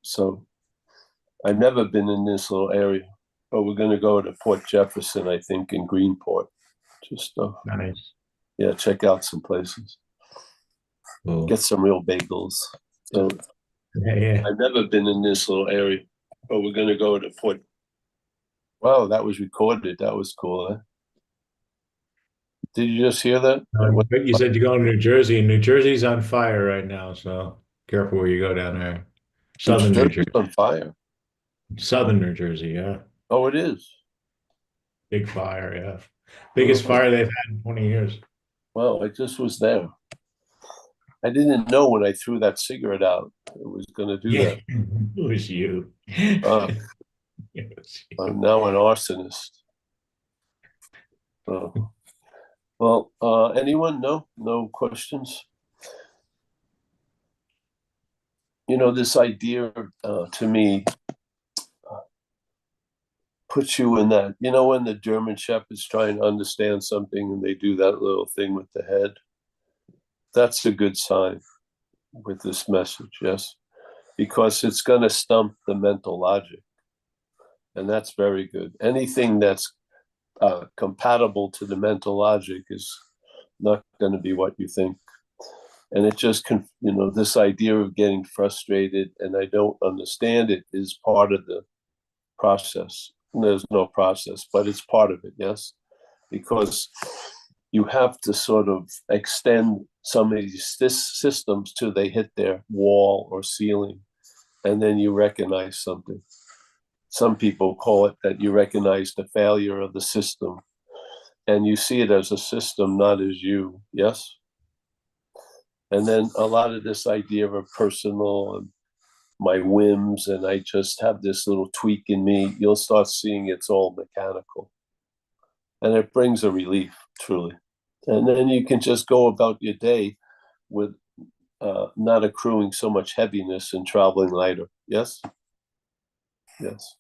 So I've never been in this little area, but we're going to go to Port Jefferson, I think, in Greenport. Just Nice. yeah, check out some places, Cool. get some real bagels. So Yeah, yeah. I've never been in this little area, but we're going to go to Port. Wow, that was recorded. That was cool. Huh? Did you just hear that? But you said you're going to New Jersey, and New Jersey's on fire right now, so careful where you go down there. New Southern New Jersey's Jersey. on fire. Southern New Jersey, yeah. Oh, it is. Big fire, yeah. Biggest Oh, fire they've had in 20 years. well, I just was there. I didn't know when I threw that cigarette out it was going to do Yeah, that. it was you. Uh, It was you. I'm now an arsonist. Well, anyone? No, no questions. You know, this idea to me puts you in that. You know, when the German Shepherd's trying to understand something and they do that little thing with the head, that's a good sign with this message. Yes, because it's going to stump the mental logic, and that's very good. Anything that's compatible to the mental logic is not going to be what you think. And it just this idea of getting frustrated and I don't understand it is part of the process. There's no process, but it's part of it. Yes, because you have to sort of extend some of these systems till they hit their wall or ceiling, and then you recognize something. Some people call it that you recognize the failure of the system and you see it as a system, not as you. Yes. And then a lot of this idea of a personal and my whims, and I just have this little tweak in me, you'll start seeing it's all mechanical. And it brings a relief, truly. And then you can just go about your day with not accruing so much heaviness and traveling lighter. Yes? Yes.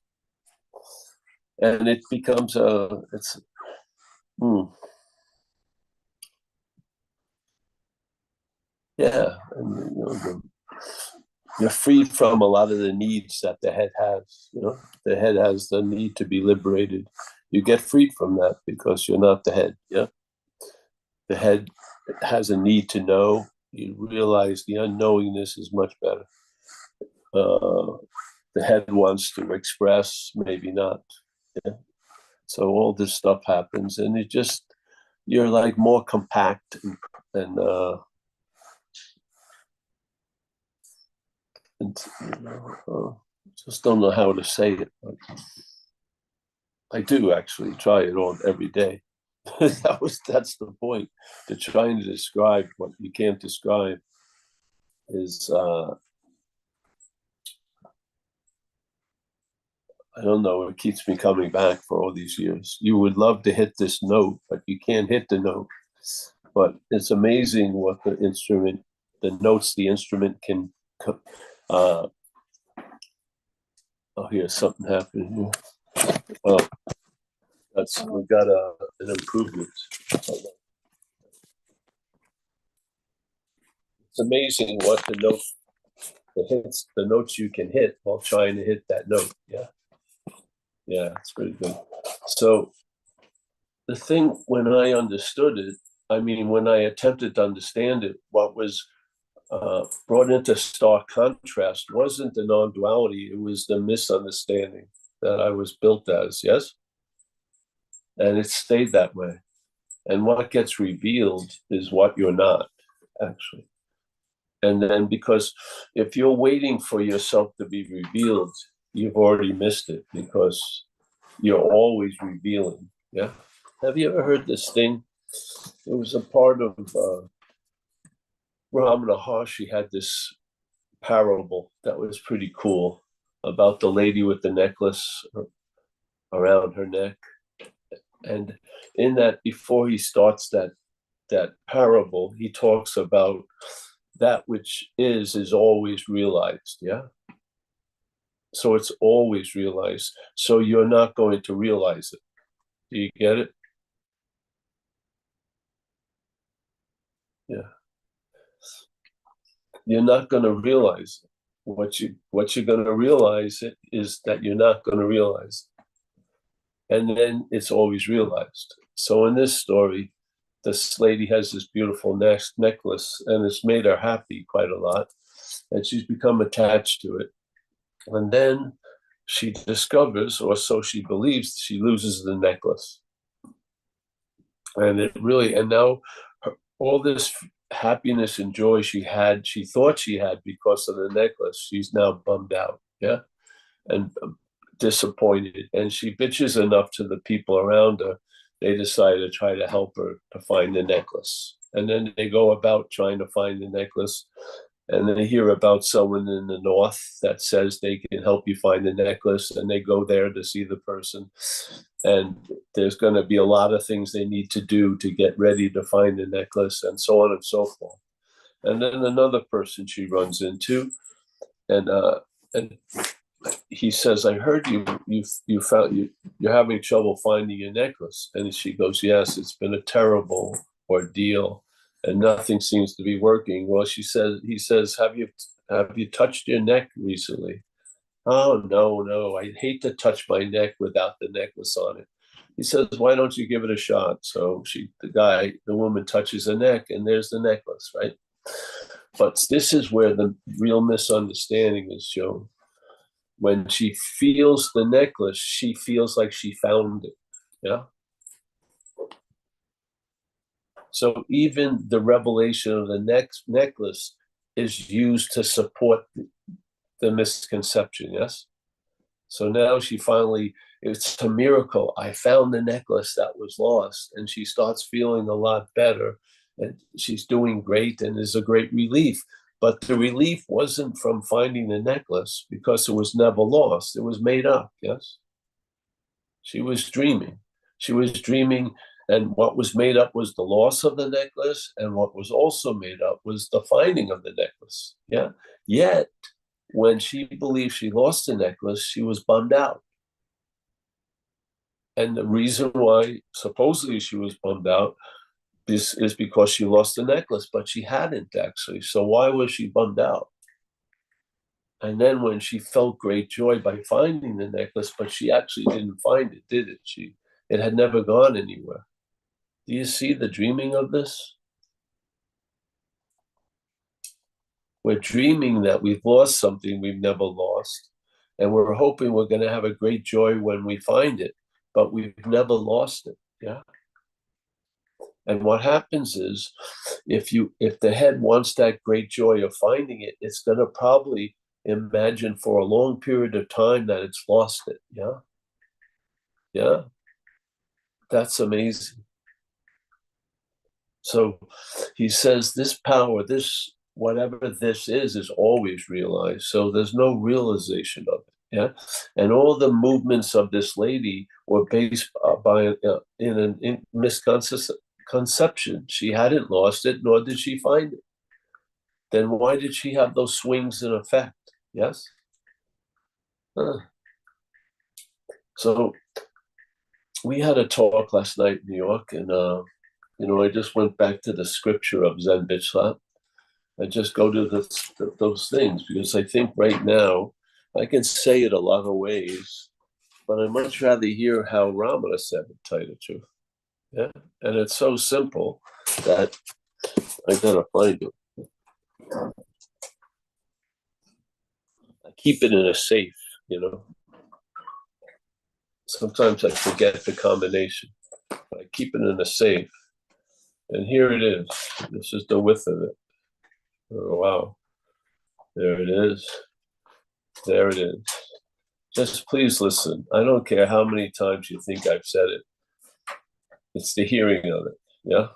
And it becomes hmm, yeah. And, you're free from a lot of the needs that the head has. The head has the need to be liberated. You get freed from that because you're not the head. Yeah, the head has a need to know. You realize the unknowingness is much better. Uh, the head wants to express, maybe not. Yeah. So all this stuff happens, and you're like more compact and just don't know how to say it. But I do actually try it on every day. That's the point. To trying to describe what you can't describe is I don't know. It keeps me coming back for all these years. You would love to hit this note, but you can't hit the note. But it's amazing what the notes the instrument can. Uh, oh, here's something happening here. Oh, we got an improvement. It's amazing what the notes you can hit while trying to hit that note. Yeah, yeah, it's pretty good. So the thing when I understood it, I mean, when I attempted to understand it, what was brought into stark contrast wasn't the non-duality; it was the misunderstanding that I was built as. Yes, and it stayed that way. And what gets revealed is what you're not actually. And then because if you're waiting for yourself to be revealed, you've already missed it because you're always revealing. Yeah. Have you ever heard this thing? It was a part of Ramana Maharshi had this parable that was pretty cool about the lady with the necklace around her neck. And in that, before he starts that parable, he talks about that which is always realized. Yeah. So it's always realized. So you're not going to realize it. Do you get it? Yeah. You're not going to realize it. what you're going to realize is that you're not going to realize, and then it's always realized. So in this story, this lady has this beautiful necklace, and it's made her happy quite a lot, and she's become attached to it. And then she discovers, or so she believes, she loses the necklace. And it really, and now all this happiness and joy she thought she had because of the necklace, she's now bummed out, yeah, and disappointed. And she bitches enough to the people around her, they decide to try to help her to find the necklace. And then they go about trying to find the necklace. And they hear about someone in the north that says they can help you find the necklace, and they go there to see the person. And there's going to be a lot of things they need to do to get ready to find the necklace, and so on and so forth. And then another person she runs into, and he says, "I heard you're having trouble finding your necklace." And she goes, "Yes, it's been a terrible ordeal, and nothing seems to be working." Well, he says, have you touched your neck recently? "Oh, no, I hate to touch my neck without the necklace on it." He says, "Why don't you give it a shot?" So the woman touches her neck, and there's the necklace, right? But this is where the real misunderstanding is shown. When she feels the necklace, she feels like she found it, yeah? So even the revelation of the necklace is used to support the misconception, yes? So now it's a miracle. I found the necklace that was lost, and she starts feeling a lot better, and she's doing great, and there's a great relief. But the relief wasn't from finding the necklace, because it was never lost. It was made up, yes? She was dreaming. She was dreaming, and what was made up was the loss of the necklace, and what was also made up was the finding of the necklace, yeah? Yet, when she believed she lost the necklace, she was bummed out. And the reason why supposedly she was bummed out is because she lost the necklace, but she hadn't actually. So why was she bummed out? And then when she felt great joy by finding the necklace, but she actually didn't find it, did it? It had never gone anywhere. Do you see the dreaming of this? We're dreaming that we've lost something we've never lost, and we're hoping we're going to have a great joy when we find it, but we've never lost it, yeah? And what happens is, if the head wants that great joy of finding it, it's going to probably imagine for a long period of time that it's lost it, yeah? Yeah? That's amazing. So he says this power, this whatever this is always realized. So there's no realization of it. Yeah, and all the movements of this lady were based in a misconception. She hadn't lost it, nor did she find it. Then why did she have those swings in effect? Yes. So we had a talk last night in New York, and I just went back to the scripture of Zen Bitchlap. I just go to those things because I think right now I can say it a lot of ways, but I'd much rather hear how Ramana said it, tell you the truth. Yeah. And it's so simple that I gotta find it. I keep it in a safe, Sometimes I forget the combination, but I keep it in a safe. And here it is. This is the width of it. Oh, wow. There it is. There it is. Just please listen. I don't care how many times you think I've said it. It's the hearing of it. Yeah?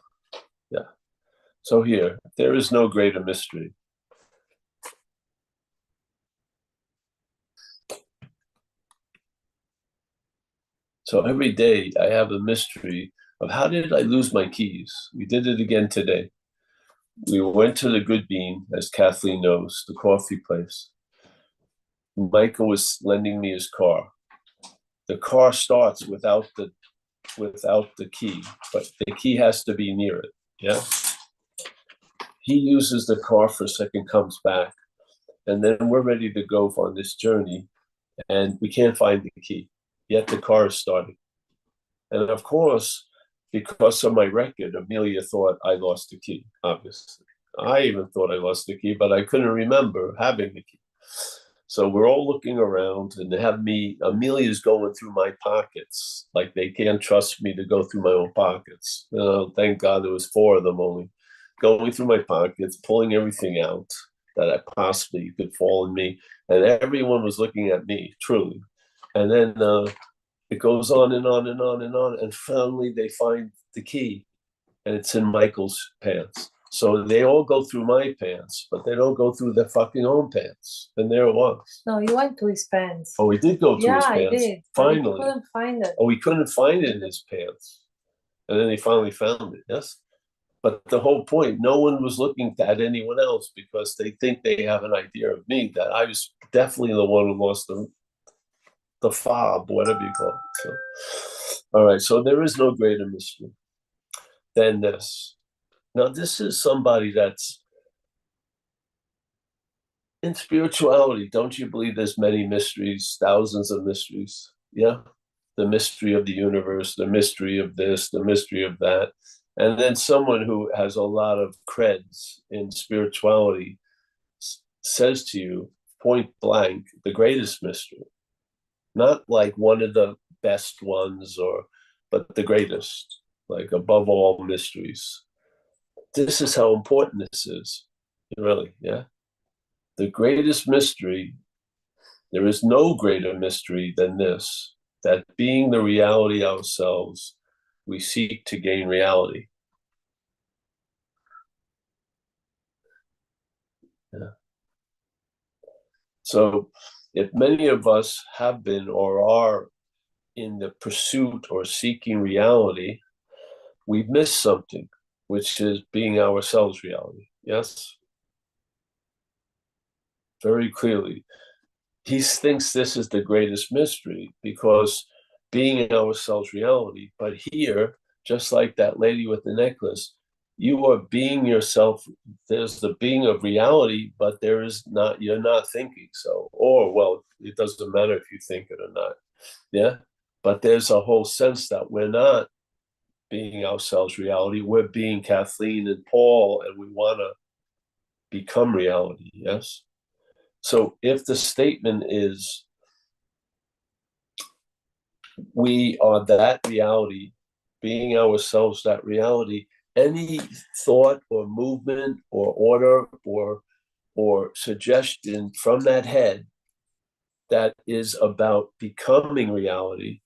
Yeah. So here, there is no greater mystery. So every day I have a mystery of how did I lose my keys? We did it again today. We went to the Good Bean, as Kathleen knows, the coffee place. Michael was lending me his car. The car starts without the key, but the key has to be near it. Yeah. He uses the car for a second, comes back, And then we're ready to go on this journey, and we can't find the key. Yet the car is starting. And of course, because of my record, Amelia thought I lost the key, obviously. I even thought I lost the key, but I couldn't remember having the key. So we're all looking around, and they have me, Amelia's going through my pockets. Like they can't trust me to go through my own pockets. Thank God there was four of them only. Going through my pockets, pulling everything out that I possibly could fall in me. And everyone was looking at me, truly. And then it goes on and on and on and on. And finally they find the key, and it's in Michael's pants. So they all go through my pants, but they don't go through their fucking own pants. And there it was. No, you went to his pants. Oh, we did go through his Yeah, I pants. did. Finally. We couldn't find it. Oh, we couldn't find it in his pants. And then they finally found it, yes? But the whole point, no one was looking at anyone else because they think they have an idea of me, that I was definitely the one who lost the fob, whatever you call it. So, all right, so there is no greater mystery than this. Now, this is somebody that's in spirituality. Don't you believe there's many mysteries, thousands of mysteries? Yeah. The mystery of the universe, the mystery of this, the mystery of that. And then someone who has a lot of creds in spirituality says to you, point blank, the greatest mystery. Not like one of the best ones, but the greatest, like above all mysteries. This is how important this is, really, yeah? The greatest mystery, there is no greater mystery than this, that being the reality ourselves, we seek to gain reality. Yeah. So if many of us have been or are in the pursuit or seeking reality, we've missed something, which is being ourselves reality. Yes? Very clearly. He thinks this is the greatest mystery because being ourselves reality. But here, just like that lady with the necklace, you are being yourself. There's the being of reality, but there is not, you're not thinking so. Or, well, it doesn't matter if you think it or not. Yeah. But there's a whole sense that we're not being ourselves reality. We're being Kathleen and Paul, and we want to become reality. Yes. So if the statement is, we are that reality, being ourselves that reality, any thought or movement or order or suggestion from that head that is about becoming reality,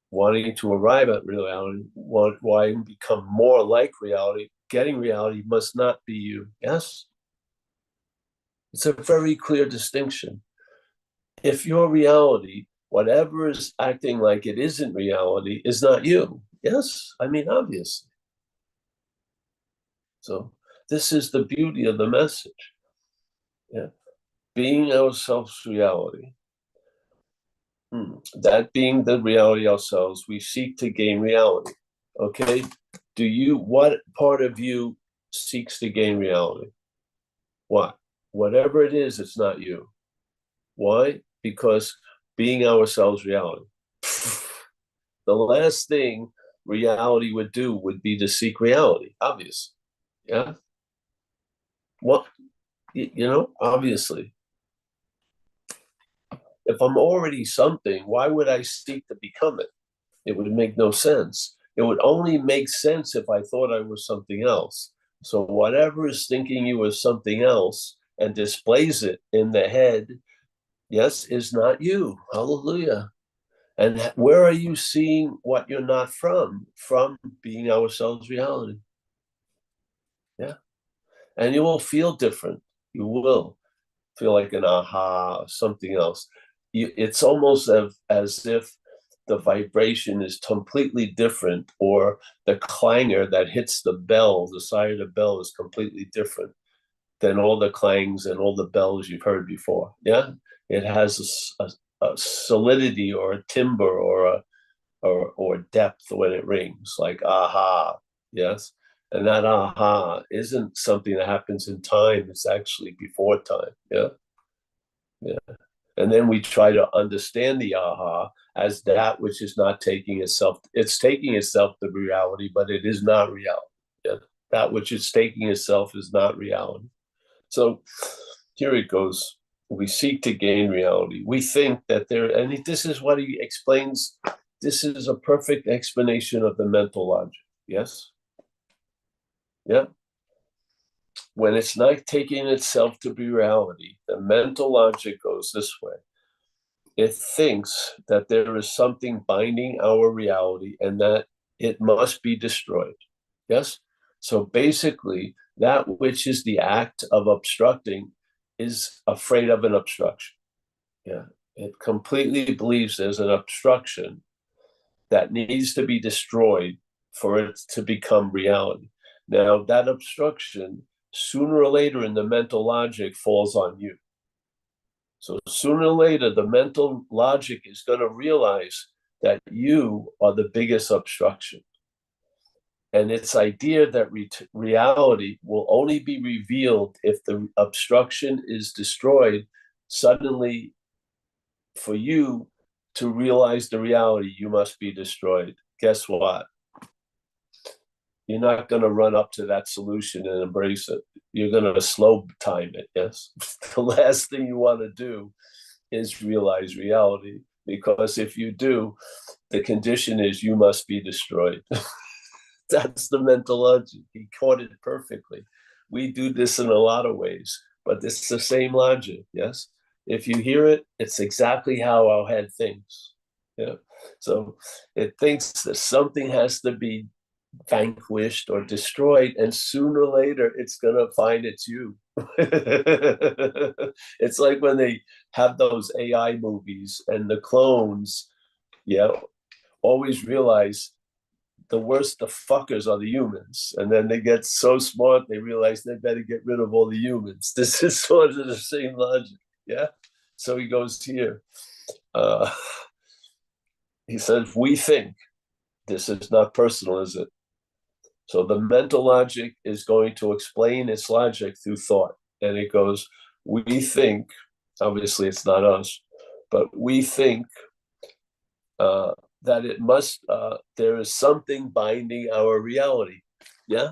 wanting to arrive at reality, wanting to become more like reality, getting reality must not be you. Yes? It's a very clear distinction. If your reality, whatever is acting like it isn't reality, is not you. Yes? I mean, obviously. So this is the beauty of the message. Yeah. Being ourselves reality. That being the reality ourselves, we seek to gain reality. Okay? What part of you seeks to gain reality? What? Whatever it is, it's not you. Why? Because being ourselves reality. The last thing reality would do would be to seek reality, obviously. Yeah. Well, obviously. If I'm already something, why would I seek to become it? It would make no sense. It would only make sense if I thought I was something else. So whatever is thinking you as something else and displays it in the head, yes, is not you. Hallelujah. And where are you seeing what you're not from? From being ourselves reality. Yeah. And you will feel different. You will feel like an aha, something else. It's almost as if the vibration is completely different, or the clangor that hits the bell, the side of the bell, is completely different than all the clangs and all the bells you've heard before. Yeah. It has a solidity or a timbre or depth when it rings, like aha. Yes. And that aha isn't something that happens in time, it's actually before time. Yeah. Yeah. And then we try to understand the aha as that which is not taking itself. It's taking itself to reality, but it is not reality. Yeah. That which is taking itself is not reality. So here it goes. We seek to gain reality. We think that there, and this is what he explains. This is a perfect explanation of the mental logic. Yes? Yeah. When it's not taking itself to be reality, the mental logic goes this way. It thinks that there is something binding our reality and that it must be destroyed. Yes? So basically, that which is the act of obstructing is afraid of an obstruction. Yeah. It completely believes there's an obstruction that needs to be destroyed for it to become reality. Now, that obstruction, sooner or later in the mental logic, falls on you. So sooner or later, the mental logic is going to realize that you are the biggest obstruction. And its idea that reality will only be revealed if the obstruction is destroyed, suddenly for you to realize the reality, you must be destroyed. Guess what? You're not going to run up to that solution and embrace it. You're going to slow time it. Yes. The last thing you want to do is realize reality, because if you do, the condition is you must be destroyed. That's the mental logic. He caught it perfectly. We do this in a lot of ways, but it's the same logic. Yes. If you hear it, it's exactly how our head thinks. Yeah. So it thinks that something has to be vanquished or destroyed, and sooner or later it's going to find it's you. It's like when they have those AI movies and the clones, yeah, always realize the worst, the fuckers are the humans. And then they get so smart, they realize they better get rid of all the humans. This is sort of the same logic. Yeah. So he goes here. He says, we think. This is not personal, is it? So the mental logic is going to explain its logic through thought. And it goes, we think, obviously it's not us, but we think that it must, there is something binding our reality. Yeah.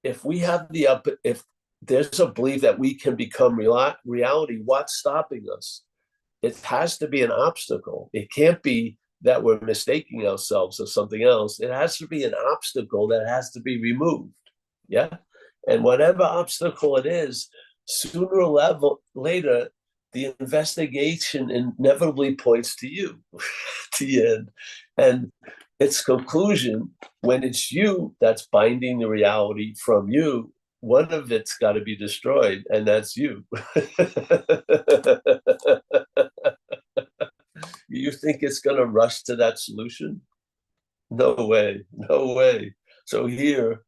If we have if there's a belief that we can become reality, what's stopping us? It has to be an obstacle. It can't be that we're mistaking ourselves or something else. It has to be an obstacle that has to be removed. Yeah. And whatever obstacle it is, sooner or later, the investigation inevitably points to you, to the end. And its conclusion, when it's you that's binding the reality from you, one of it's got to be destroyed, and that's you. You think it's going to rush to that solution? No way, no way. So here,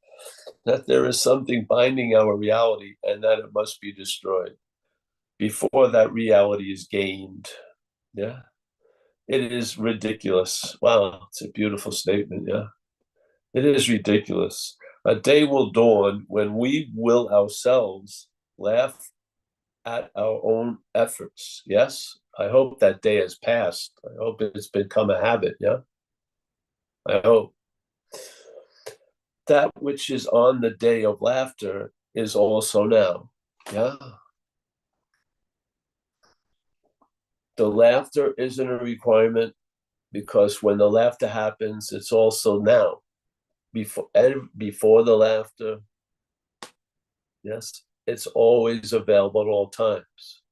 that there is something binding our reality and that it must be destroyed before that reality is gained. Yeah. It is ridiculous. Wow, it's a beautiful statement. Yeah. It is ridiculous. A day will dawn when we will ourselves laugh at our own efforts. Yes. I hope that day has passed. I hope it's become a habit. Yeah. I hope. That which is on the day of laughter is also now. Yeah. The laughter isn't a requirement, because when the laughter happens, it's also now. Before the laughter, yes, it's always available at all times.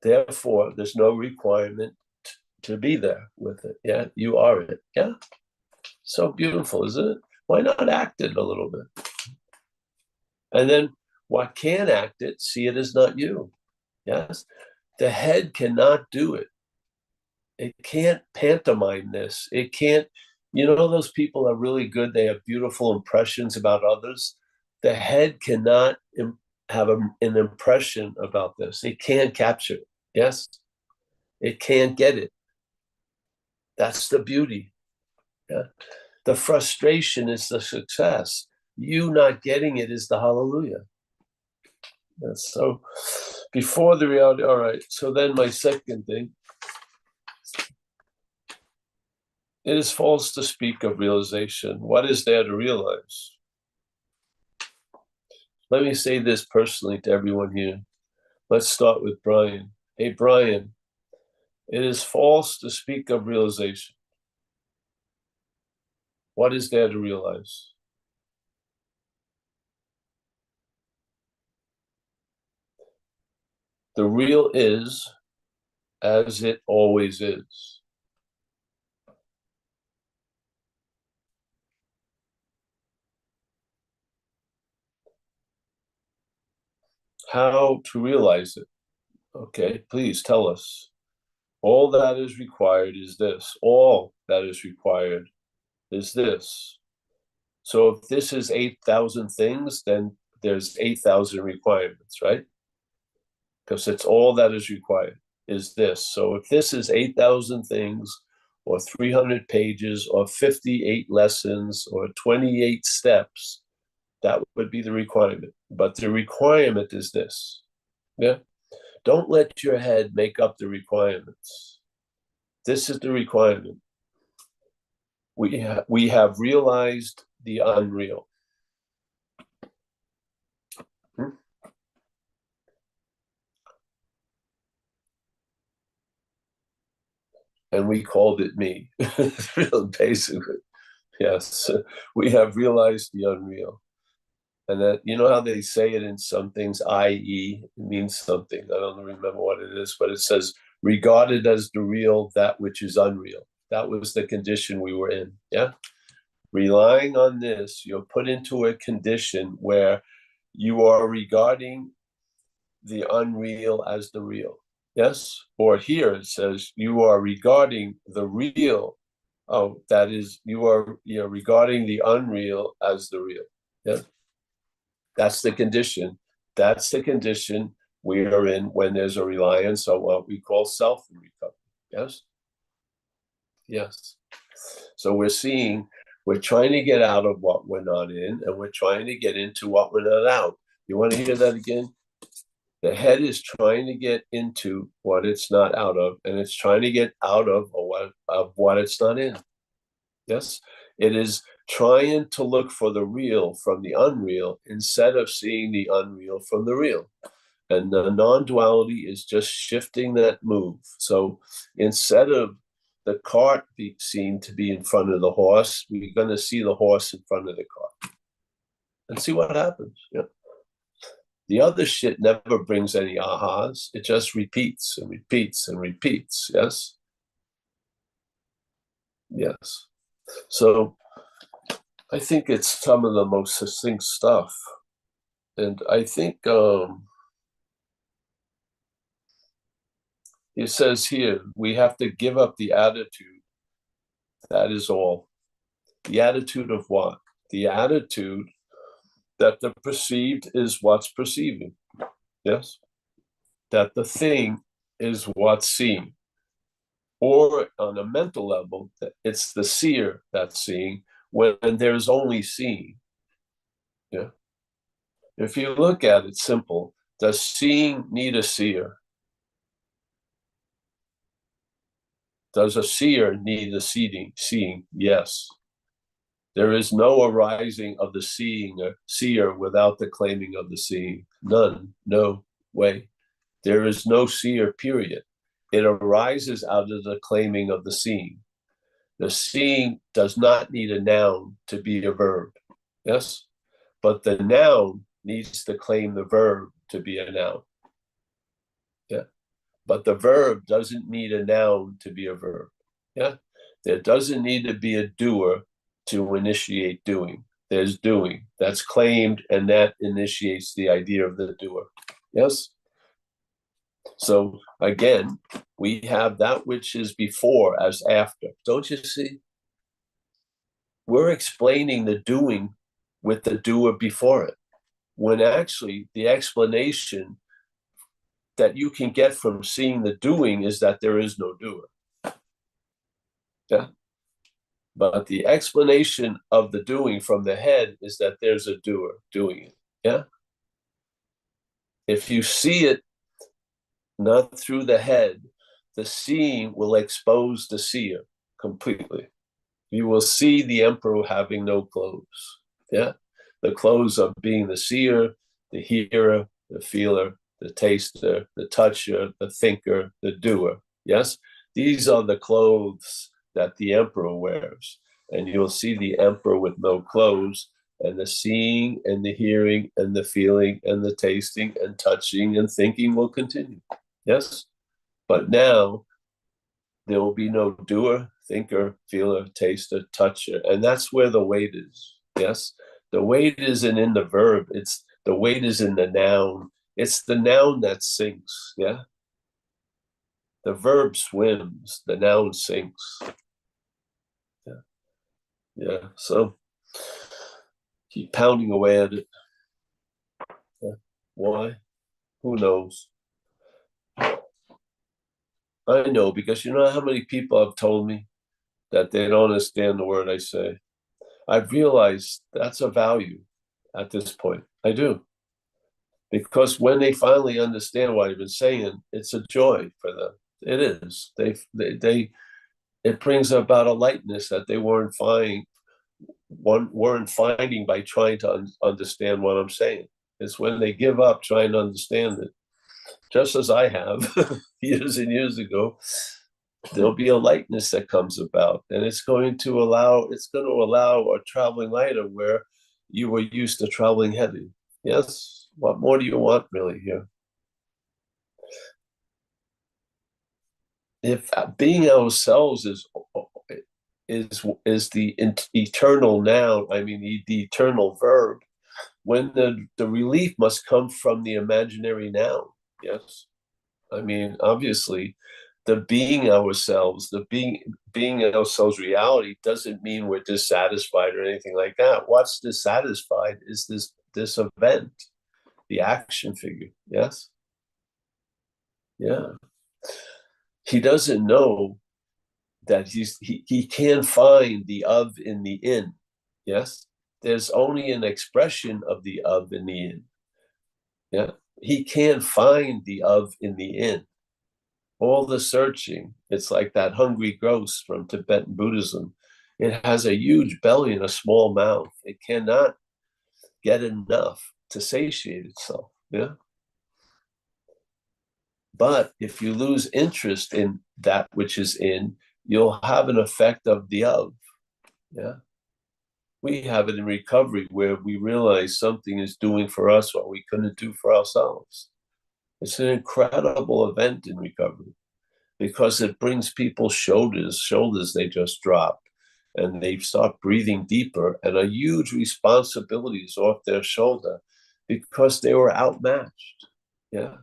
Therefore, there's no requirement to be there with it. Yeah, you are it. Yeah. So beautiful, isn't it? Why not act it a little bit? And then what can act it, see it as not you. Yes. The head cannot do it. It can't pantomime this. It can't, those people are really good. They have beautiful impressions about others. The head cannot have an impression about this. It can't capture it. Yes. It can't get it. That's the beauty. Yeah. The frustration is the success. You not getting it is the hallelujah. So Before the reality, all right. So then my second thing, it is false to speak of realization. What is there to realize? Let me say this personally to everyone here. Let's start with Brian. Hey, Brian, it is false to speak of realization. What is there to realize? The real is as it always is. How to realize it? Okay, please tell us. All that is required is this. All that is required is this. So if this is 8,000 things, then there's 8,000 requirements, right? Because it's all that is required is this. So if this is 8,000 things or 300 pages or 58 lessons or 28 steps, that would be the requirement. But the requirement is this. Yeah. Don't let your head make up the requirements. This is the requirement. We have realized the unreal. And we called it me. Basically, yes, we have realized the unreal. And that, you know how they say it in some things, i.e., it means something. I don't remember what it is, but it says, regarded as the real, that which is unreal. That was the condition we were in. Yeah. Relying on this, you're put into a condition where you are regarding the unreal as the real. Yes. Or here it says, you are regarding the real. Oh, that is, you're regarding the unreal as the real. Yeah. That's the condition. That's the condition we are in when there's a reliance on what we call self in recovery. Yes? Yes. So we're trying to get out of what we're not in, and we're trying to get into what we're not out. You want to hear that again? The head is trying to get into what it's not out of, and it's trying to get out of what it's not in. Yes? It is trying to look for the real from the unreal instead of seeing the unreal from the real. And the non-duality is just shifting that move. So instead of the cart being seen to be in front of the horse, we're going to see the horse in front of the cart and see what happens. Yeah. The other shit never brings any ahas. It just repeats and repeats and repeats. Yes? Yes. So I think it's some of the most succinct stuff. And I think it says here, we have to give up the attitude. That is all. The attitude of what? The attitude that the perceived is what's perceiving. Yes? That the thing is what's seeing. Or on a mental level, it's the seer that's seeing when there's only seeing. Yeah. If you look at it simple, does seeing need a seer? Does a seer need a seeing? Yes. There is no arising of the seer without the claiming of the seeing. None. No way. There is no seer, period. It arises out of the claiming of the seeing. The seeing does not need a noun to be a verb. Yes? But the noun needs to claim the verb to be a noun. Yeah. But the verb doesn't need a noun to be a verb. Yeah. There doesn't need to be a doer to initiate doing. There's doing that's claimed, and that initiates the idea of the doer. Yes. So again, we have that which is before as after. Don't you see? We're explaining the doing with the doer before it, when actually the explanation that you can get from seeing the doing is that there is no doer. Yeah. But the explanation of the doing from the head is that there's a doer doing it. Yeah. If you see it not through the head. The seeing will expose the seer completely. You will see the emperor having no clothes. Yeah. The clothes of being the seer, the hearer, the feeler, the taster, the toucher, the thinker, the doer. Yes. These are the clothes that the emperor wears. And you'll see the emperor with no clothes, and the seeing and the hearing and the feeling and the tasting and touching and thinking will continue. Yes. But now there will be no doer, thinker, feeler, taster, toucher. And that's where the weight is. Yes. The weight isn't in the verb. It's the weight is in the noun. It's the noun that sinks. Yeah. The verb swims, the noun sinks. Yeah. Yeah. So keep pounding away at it. Yeah. Why? Who knows? I know, because you know how many people have told me that they don't understand the word I say. I've realized that's a value at this point. I do. Because when they finally understand what I've been saying, it's a joy for them. It is. It brings about a lightness that they weren't finding by trying to understand what I'm saying. It's when they give up trying to understand it, just as I have years and years ago. There'll be a lightness that comes about, and it's going to allow a traveling lighter where you were used to traveling heavy. Yes. What more do you want really here? If being ourselves is the eternal noun, I mean the eternal verb, when the relief must come from the imaginary noun. Yes. I mean, obviously, the being ourselves, the being ourselves reality doesn't mean we're dissatisfied or anything like that. What's dissatisfied is this event, the action figure. Yes. Yeah. He doesn't know that he can't find the of in the in. Yes. There's only an expression of the of in the in. Yeah. He can't find the of in the in. All the searching, it's like that hungry ghost from Tibetan Buddhism. It has a huge belly and a small mouth. It cannot get enough to satiate itself. Yeah. But if you lose interest in that which is in, you'll have an effect of the of. Yeah. We have it in recovery where we realize something is doing for us what we couldn't do for ourselves. It's an incredible event in recovery, because it brings people's shoulders they just drop, and they start breathing deeper, and a huge responsibility is off their shoulder because they were outmatched. Yeah.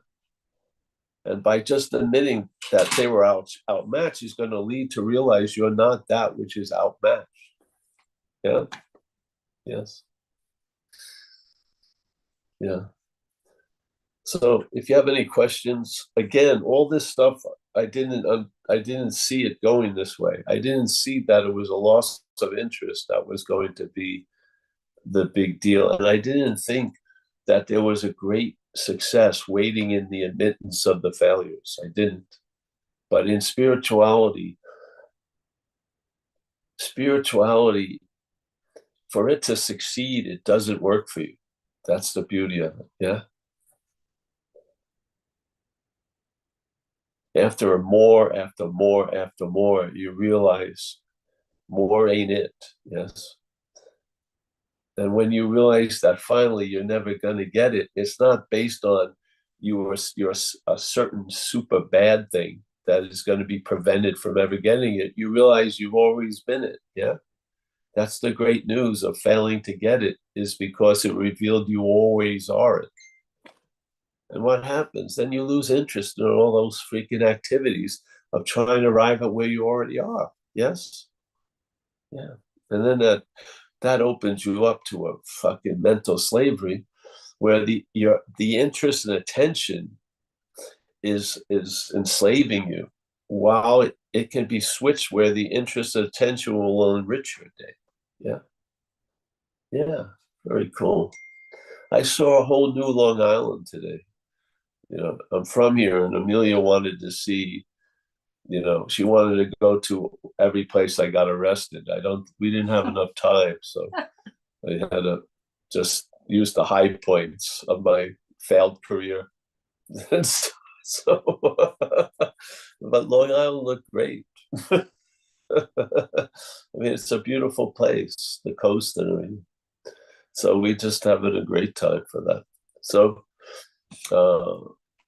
And by just admitting that they were outmatched is going to lead to realize you're not that which is outmatched. Yeah. Yes. Yeah. So if you have any questions, again, all this stuff, I didn't see it going this way. I didn't see that it was a loss of interest that was going to be the big deal. And I didn't think that there was a great success waiting in the admittance of the failures. I didn't. But in spirituality, for it to succeed, it doesn't work for you. That's the beauty of it. Yeah. After more, you realize more ain't it. Yes. And when you realize that finally you're never going to get it, it's not based on you're a certain super bad thing that is going to be prevented from ever getting it. You realize you've always been it. Yeah. That's the great news of failing to get it, is because it revealed you always are it. And what happens? Then you lose interest in all those freaking activities of trying to arrive at where you already are. Yes? Yeah. And then that opens you up to a fucking mental slavery where the interest and attention is enslaving you, while it can be switched where the interest and attention will enrich your day. Yeah. Yeah. Very cool. I saw a whole new Long Island today. I'm from here, and Amelia wanted to see, she wanted to go to every place I got arrested. We didn't have enough time, so I had to just use the high points of my failed career. And so but Long Island looked great. I mean, it's a beautiful place, the coast and everything. So we just having a great time for that. So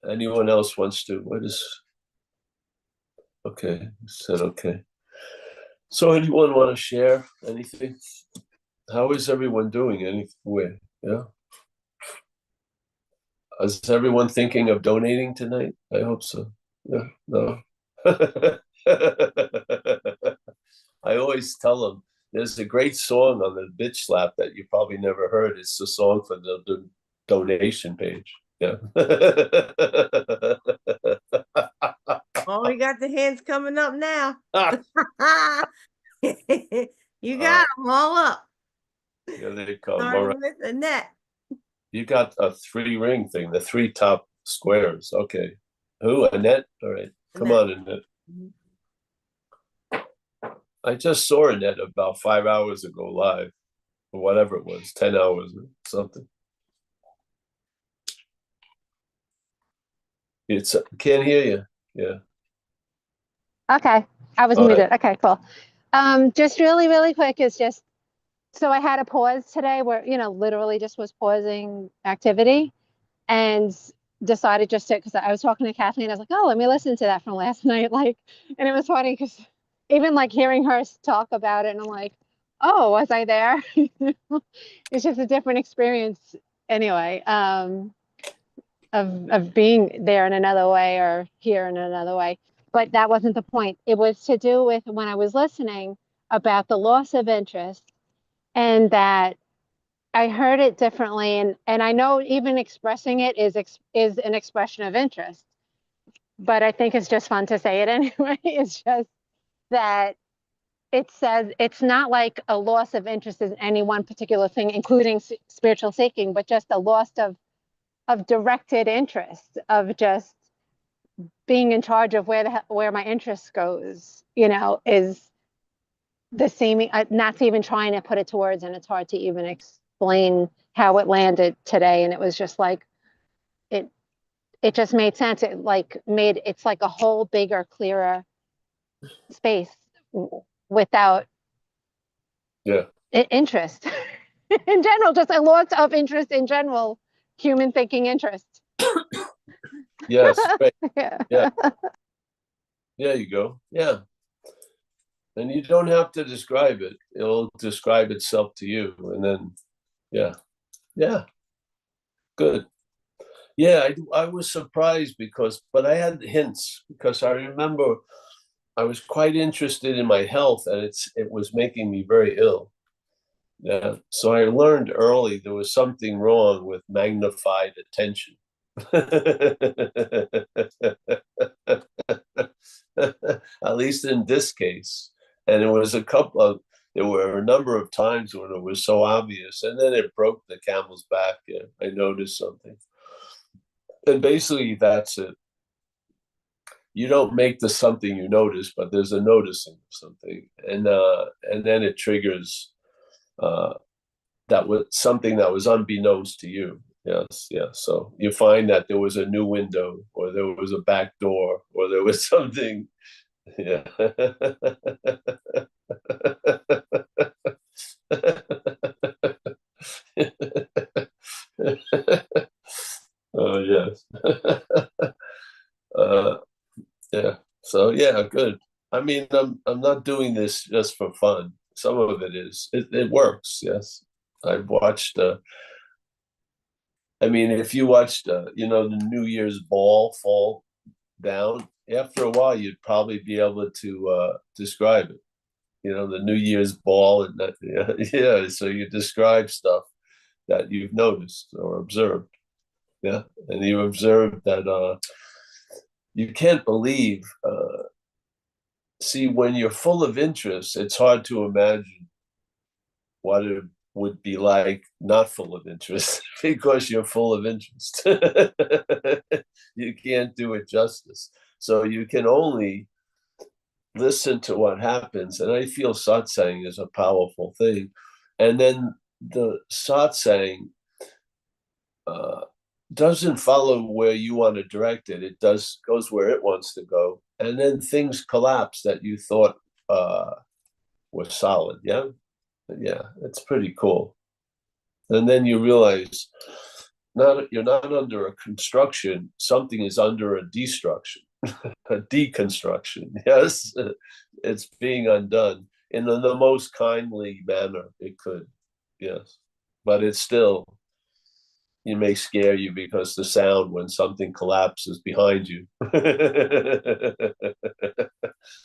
anyone else wants to, okay, said okay. So anyone want to share anything? How is everyone doing? Anyway, yeah. Is everyone thinking of donating tonight? I hope so. Yeah, no. I always tell them there's a great song on the bitch slap that you probably never heard. It's the song for the donation page. Yeah. Oh, we got the hands coming up now. You got them all up. Yeah, they come. All Starting right. with Annette. You got a 3-ring thing, the 3 top squares. Okay. Who? Annette? All right. Come Annette. on, Annette. I just saw Annette about 5 hours ago live, or whatever it was, 10 hours or something. It's can't hear you. Yeah. Okay, I was Go ahead. muted. Okay, cool. Just really quick is just, so I had a pause today where, literally just was pausing activity and decided just to, because I was talking to Kathleen, I was like, oh, let me listen to that from last night. And it was funny because even hearing her talk about it, and I'm like, oh, was I there? It's just a different experience anyway, of being there in another way or here in another way. But that wasn't the point. It was to do with when I was listening about the loss of interest, and that I heard it differently. And I know even expressing it is an expression of interest, but I think it's just fun to say it anyway. It's just that it says it's not like a loss of interest in any one particular thing, including spiritual seeking, but just a loss of directed interest, of just being in charge of where my interest goes, is the same. Not even trying to put it to words, and it's hard to even explain how it landed today. And it was just like it just made sense. It's like a whole bigger, clearer space without interest in general, just a loss of interest in general, human thinking interest. Yes. Right. Yeah. Yeah. There you go. Yeah. And you don't have to describe it. It'll describe itself to you. And then, yeah. Yeah. Good. Yeah, I was surprised but I had hints because I remember I was quite interested in my health, and it was making me very ill. Yeah. So I learned early there was something wrong with magnified attention. At least in this case. And there were a number of times when it was so obvious, and then it broke the camel's back. Yeah, I noticed something. And basically that's it. You don't make the something you notice, but there's a noticing of something. And then it triggers that was something that was unbeknownst to you. Yes, yeah. So you find that there was a new window, or there was a back door, or there was something. Yeah. Oh yes. Yeah. So yeah, good. I mean, I'm not doing this just for fun. Some of it is. It works. Yes. I've watched. I mean, if you watched, the New Year's ball fall down, after a while, you'd probably be able to describe it. The New Year's ball, and that, yeah. So you describe stuff that you've noticed or observed. Yeah, and you observed that you can't believe. See, when you're full of interest, it's hard to imagine what would be like not full of interest because you're full of interest. You can't do it justice. So you can only listen to what happens. And I feel satsang is a powerful thing. And then the satsang doesn't follow where you want to direct it. It goes where it wants to go. And then things collapse that you thought were solid. Yeah. Yeah, it's pretty cool. And then you realize you're not under a construction, something is under a destruction, a deconstruction. Yes, it's being undone in the most kindly manner it could. Yes, but it's still, it may scare you because the sound when something collapses behind you.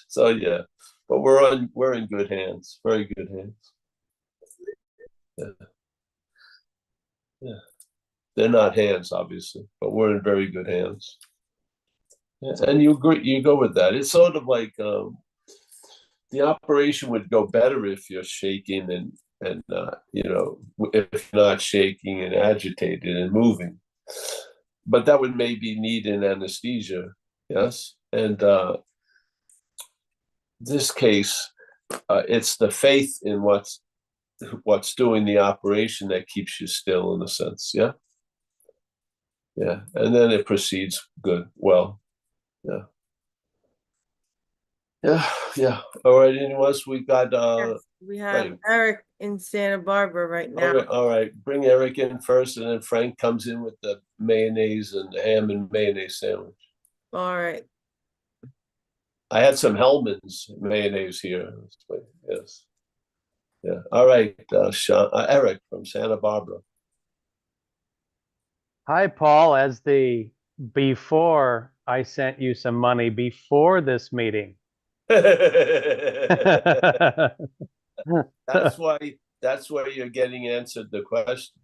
So yeah, but we're in good hands, very good hands. Yeah. Yeah. They're not hands, obviously, but we're in very good hands. Yeah. And you go with that. It's sort of like the operation would go better if you're shaking and if you're not shaking and agitated and moving. But that would maybe need an anesthesia, yes. And this case, it's the faith in what's doing the operation that keeps you still, in a sense. Yeah. Yeah. And then it proceeds good. Well, yeah. Yeah. Yeah. All right. Anyone else? We got Yes, we have Frank. Eric in Santa Barbara right now. All right. Bring Eric in first, and then Frank comes in with the mayonnaise and the ham and mayonnaise sandwich. All right. I had some Hellman's mayonnaise here. Yes. Yeah. All right. Eric from Santa Barbara. Hi, Paul. Before I sent you some money before this meeting. That's why you're getting answered the question.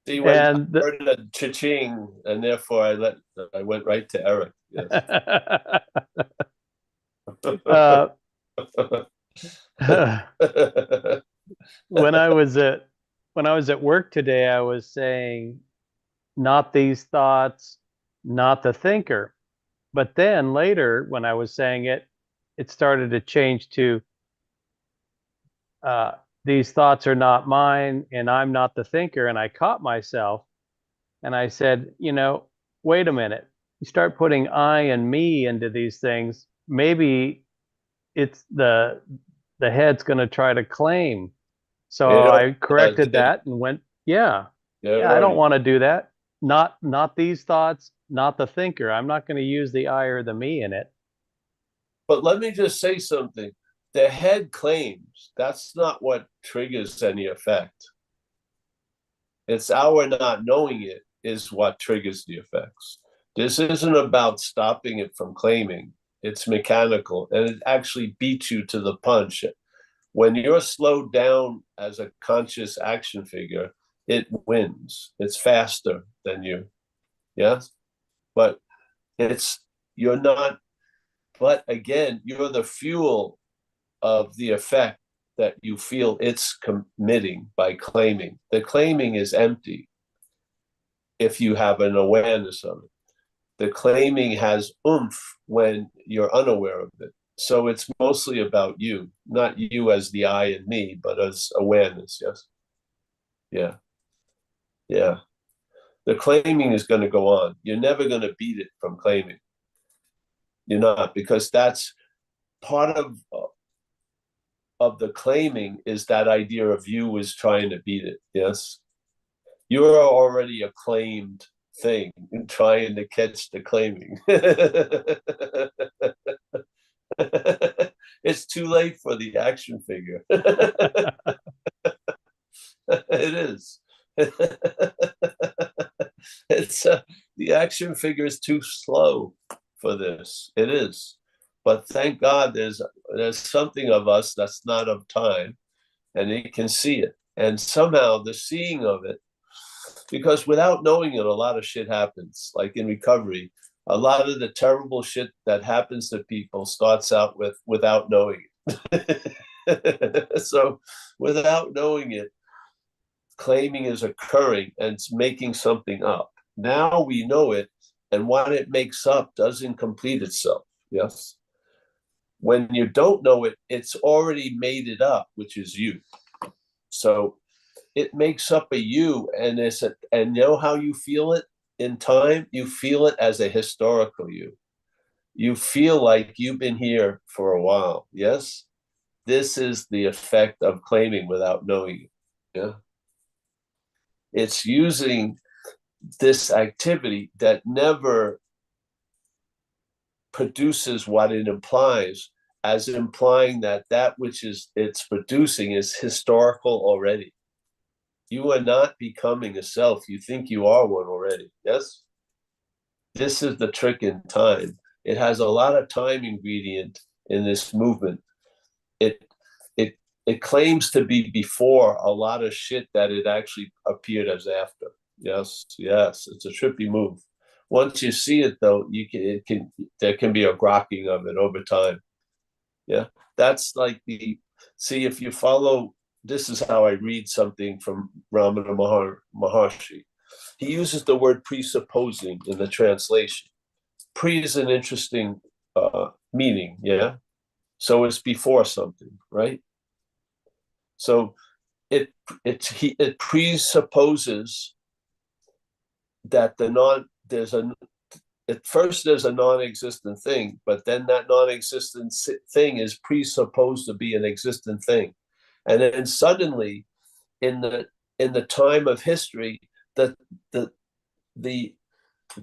See, when I heard a cha-ching, and therefore I went right to Eric. Yes. When I was at work today, I was saying, not these thoughts, not the thinker. But then later, when I was saying it, it started to change to these thoughts are not mine, and I'm not the thinker. And I caught myself, and I said, wait a minute. You start putting I and me into these things, maybe it's the head's going to try to claim. So I corrected that and went, yeah, I don't want to do that. Not these thoughts, not the thinker. I'm not going to use the I or the me in it. But let me just say something. The head claims, that's not what triggers any effect. It's our not knowing it is what triggers the effects. This isn't about stopping it from claiming. It's mechanical, and it actually beats you to the punch. When you're slowed down as a conscious action figure, it wins. It's faster than you. Yes? But you're not, but again, you're the fuel of the effect that you feel it's committing by claiming. The claiming is empty if you have an awareness of it. The claiming has oomph when you're unaware of it. So it's mostly about you, not you as the I and me, but as awareness. Yes. Yeah. Yeah. The claiming is going to go on. You're never going to beat it from claiming. You're not, because that's part of the claiming is that idea of you is trying to beat it. Yes. You're already a claimed thing and trying to catch the claiming. It's too late for the action figure. It is. It's the action figure is too slow for this. It is. But thank God there's something of us that's not of time, and it can see it. And somehow the seeing of it, because without knowing it, a lot of shit happens. Like in recovery, a lot of the terrible shit that happens to people starts out without knowing it. So without knowing it, claiming is occurring and it's making something up. Now we know it, and what it makes up doesn't complete itself. Yes. When you don't know it, it's already made it up, which is you. So it makes up a you, and and you know how you feel it in time? You feel it as a historical you. You feel like you've been here for a while. Yes. This is the effect of claiming without knowing it. Yeah. It's using this activity that never produces what it implies, as implying that that which is it's producing is historical already. You are not becoming a self. You think you are one already. Yes. This is the trick in time. It has a lot of time ingredient in this movement. It claims to be before a lot of shit that it actually appeared as after. Yes, yes, it's a trippy move. Once you see it, though, there can be a grokking of it over time. Yeah, that's like see if you follow. This is how I read something from Ramana Maharshi. He uses the word presupposing in the translation. Pre is an interesting meaning. Yeah, so it's before something, right? So it presupposes that at first there's a non-existent thing, but then that non-existent thing is presupposed to be an existent thing, and then suddenly, in the time of history, the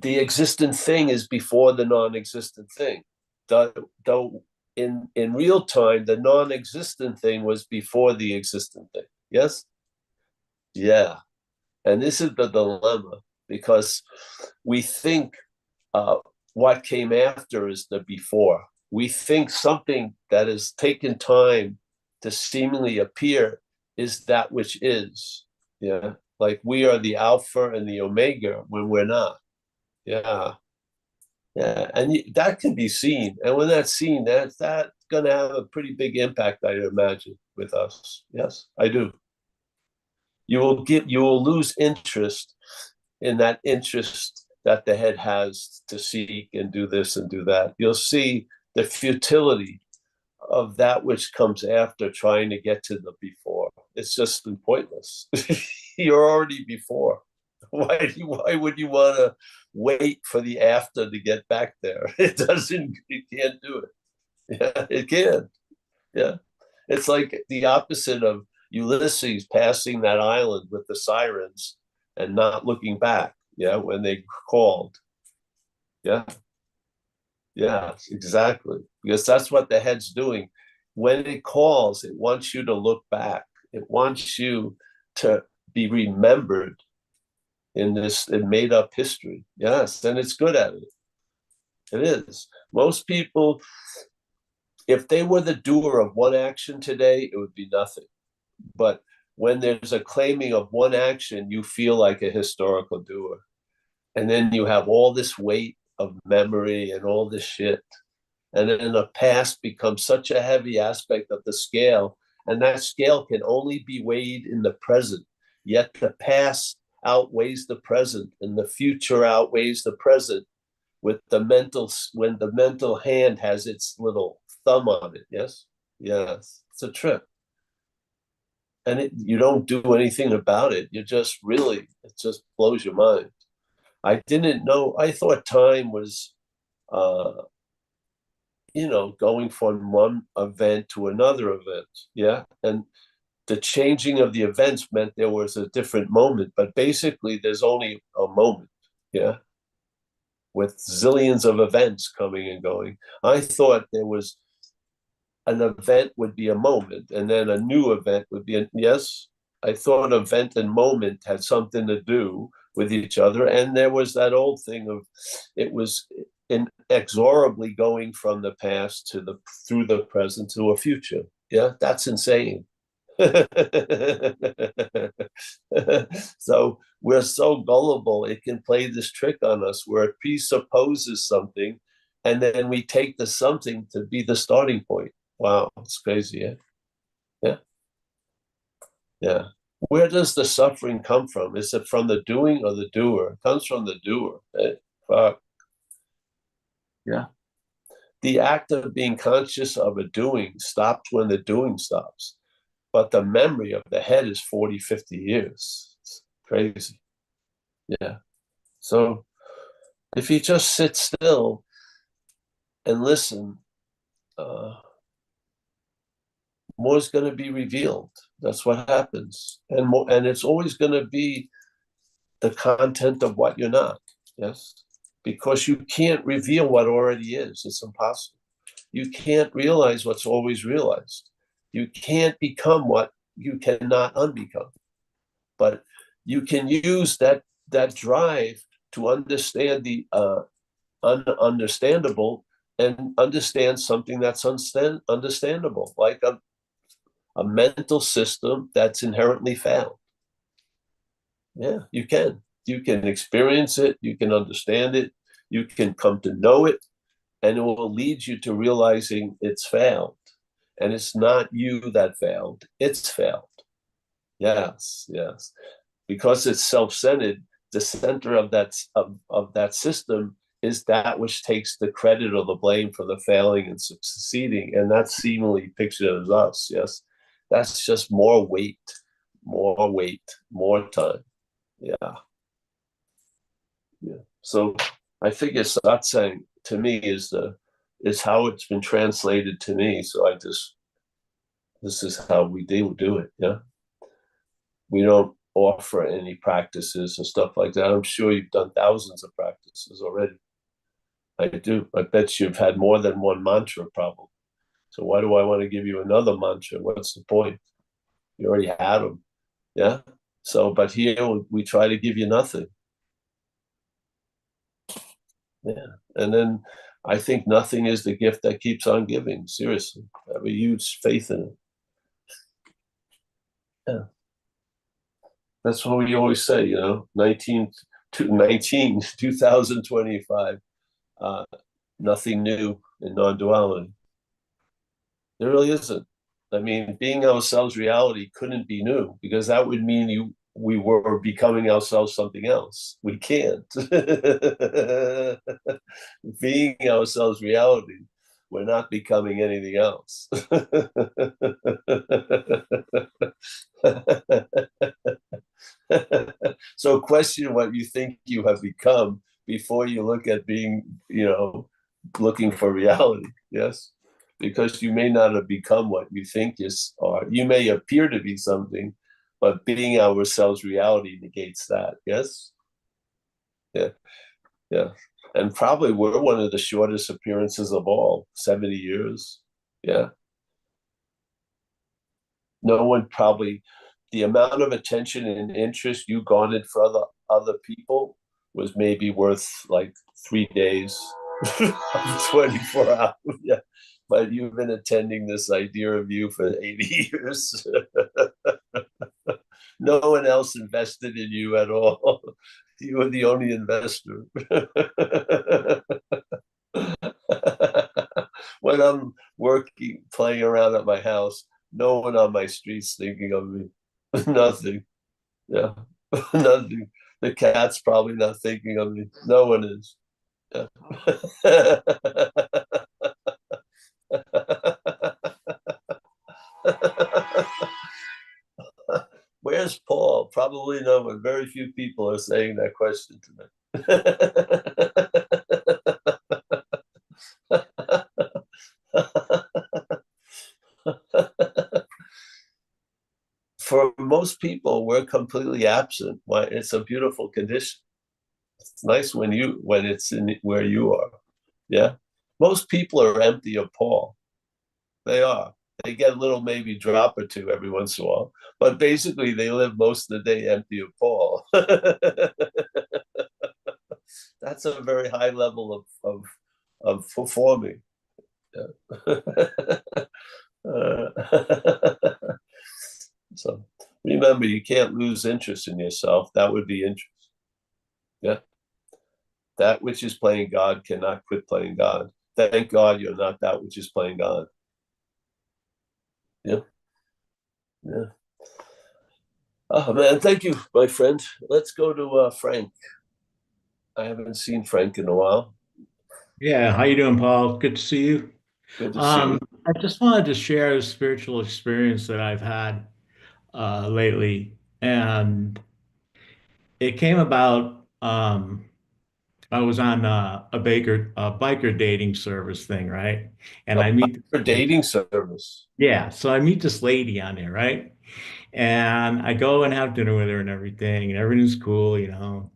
existent thing is before the non-existent thing. Though in real time, the non-existent thing was before the existent thing. Yes? Yeah. And this is the dilemma, because we think what came after is the before. We think something that has taken time to seemingly appear is that which is. Yeah. Like we are the alpha and the omega when we're not. Yeah. Yeah, and that can be seen, and when that's seen, that's going to have a pretty big impact, I imagine, with us. Yes, I do. You will lose interest in that interest that the head has to seek and do this and do that. You'll see the futility of that which comes after trying to get to the before. It's just pointless. You're already before. Why would you want to wait for the after to get back there? It can't do it. Yeah, it can't. Yeah. It's like the opposite of Ulysses passing that island with the sirens and not looking back. Yeah, when they called. Yeah. Yeah, exactly. Because that's what the head's doing. When it calls, it wants you to look back. It wants you to be remembered in made up history. Yes, and it's good at it. It is. Most people, if they were the doer of one action today, it would be nothing. But when there's a claiming of one action, you feel like a historical doer. And then you have all this weight of memory and all this shit. And then the past becomes such a heavy aspect of the scale. And that scale can only be weighed in the present. Yet the past outweighs the present, and the future outweighs the present when the mental hand has its little thumb on it. Yes. Yes. It's a trip. And you don't do anything about it. It just blows your mind. I didn't know. I thought time was, going from one event to another event. Yeah. And the changing of the events meant there was a different moment, but basically there's only a moment. Yeah. With zillions of events coming and going. I thought there was an event would be a moment, and then a new event would be yes. I thought event and moment had something to do with each other. And there was that old thing of it was inexorably going from the past through the present to a future. Yeah, that's insane. So we're so gullible, it can play this trick on us where it presupposes something, and then we take the something to be the starting point. Wow, it's crazy, yeah? Yeah. Where does the suffering come from? Is it from the doing or the doer? It comes from the doer. Fuck. Yeah. The act of being conscious of a doing stops when the doing stops. But the memory of the head is 40, 50 years. It's crazy. Yeah. So if you just sit still and listen, more is going to be revealed. That's what happens. And more, and it's always going to be the content of what you're not. Yes. Because you can't reveal what already is. It's impossible. You can't realize what's always realized. You can't become what you cannot unbecome. But you can use that drive to understand the ununderstandable and understand something that's understandable, like a mental system that's inherently found. Yeah, you can. You can experience it, you can understand it, you can come to know it, and it will lead you to realizing it's found. And it's not you that found, it's found. Yes, yes. Because it's self-centered, the center of that system is that which takes the credit or the blame for the failing and succeeding. And that's seemingly pictured as us, yes. That's just more weight, more time. Yeah. Yeah. So I think it's not saying to me is how it's been translated to me. So this is how we do it. Yeah. We don't offer any practices and stuff like that. I'm sure you've done thousands of practices already. I do. I bet you've had more than one mantra probably. So why do I want to give you another mantra? What's the point? You already had them. Yeah. So, but here we try to give you nothing. Yeah. And then I think nothing is the gift that keeps on giving. Seriously. I have a huge faith in it. Yeah. That's what we always say, 2025, nothing new in non-duality. There really isn't. I mean, being ourselves reality couldn't be new because that would mean we were becoming ourselves something else. We can't. Being ourselves reality, we're not becoming anything else. So question what you think you have become before you look at being, looking for reality. Yes. Because you may not have become what you think is, or you may appear to be something, but being ourselves reality negates that. Yes. Yeah. Yeah. And probably we're one of the shortest appearances of all, 70 years. Yeah. No one probably, the amount of attention and interest you garnered for other people was maybe worth like 3 days, 24 hours. Yeah. But you've been attending this idea of you for 80 years. No one else invested in you at all. You were the only investor. When I'm working, playing around at my house, no one on my street's thinking of me. Nothing. Yeah. Nothing. The cat's probably not thinking of me. No one is. Yeah. Where's Paul? Probably no one. Very few people are saying that question to me. For most people, we're completely absent. It's a beautiful condition. It's nice when it's in where you are. Yeah. Most people are empty of Paul. They are. They get a little maybe drop or two every once in a while, but basically they live most of the day empty of Paul. That's a very high level of performing. Yeah. So remember, you can't lose interest in yourself. That would be interest. Yeah. That which is playing God cannot quit playing God. Thank God you're not that which is playing God. Yeah. Yeah. Oh man, thank you, my friend. Let's go to Frank. I haven't seen Frank in a while. Yeah, how you doing, Paul? Good to see you. Good to see you. I just wanted to share a spiritual experience that I've had lately, and it came about. I was on a biker dating service thing, right? And I meet, For dating service. yeah, so I meet this lady on there, right? And I go and have dinner with her and everything's cool, you know.